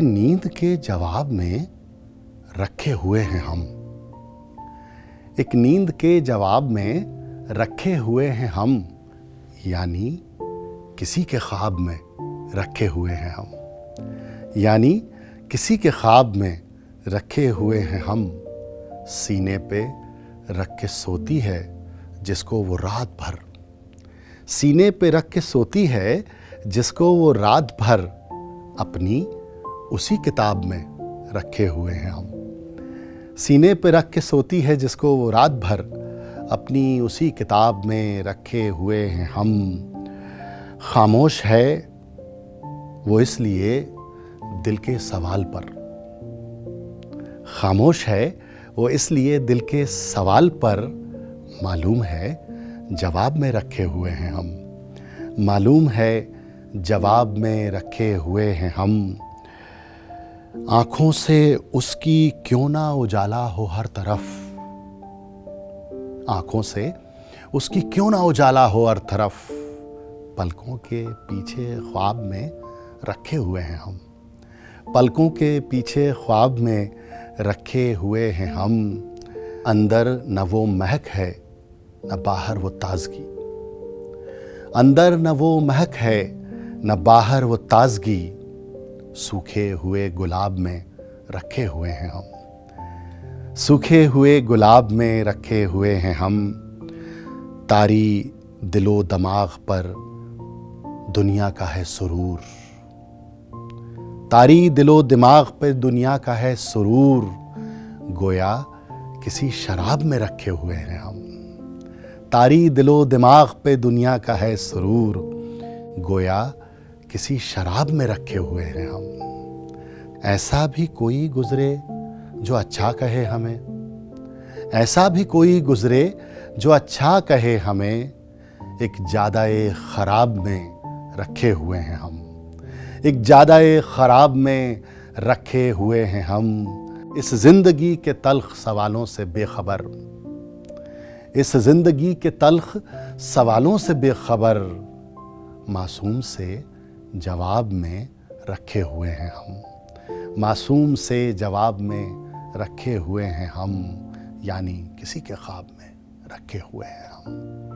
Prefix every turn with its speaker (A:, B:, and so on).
A: नींद के जवाब में रखे हुए हैं हम। एक नींद के जवाब में रखे हुए हैं हम, यानी किसी के ख्वाब में रखे हुए हैं हम। यानी किसी के ख्वाब में रखे हुए हैं हम। सीने पे रख के सोती है जिसको वो रात भर, सीने पे रख के सोती है जिसको वो रात भर, अपनी उसी किताब में रखे हुए हैं हम। सीने पे रख के सोती है जिसको वो रात भर, अपनी उसी किताब में रखे हुए हैं हम। खामोश है वो इसलिए दिल के सवाल पर, खामोश है वो इसलिए दिल के सवाल पर, मालूम है जवाब में रखे हुए हैं हम। मालूम है जवाब में रखे हुए हैं हम। आंखों से उसकी क्यों ना उजाला हो हर तरफ, आंखों से उसकी क्यों ना उजाला हो हर तरफ, पलकों के पीछे ख्वाब में रखे हुए हैं हम। पलकों के पीछे ख्वाब में रखे हुए हैं हम। अंदर न वो महक है न बाहर वो ताजगी, अंदर न वो महक है न बाहर वो ताजगी, सूखे हुए गुलाब में रखे हुए हैं हम। सूखे हुए गुलाब में रखे हुए हैं हम। तारी दिलो दिमाग पर दुनिया का है सुरूर, तारी दिलो दिमाग पर दुनिया का है सुरूर, गोया किसी शराब में रखे हुए हैं हम। तारी दिलो दिमाग पे दुनिया का है सुरूर, गोया किसी शराब में रखे हुए हैं हम। ऐसा भी कोई गुजरे जो अच्छा कहे हमें, ऐसा भी कोई गुजरे जो अच्छा कहे हमें, एक जादाए खराब में रखे हुए हैं हम। एक जादाए खराब में रखे हुए हैं हम। इस जिंदगी के तल्ख सवालों से बेखबर, इस जिंदगी के तल्ख सवालों से बेखबर, मासूम से जवाब में रखे हुए हैं हम। मासूम से जवाब में रखे हुए हैं हम, यानी किसी के ख्वाब में रखे हुए हैं हम।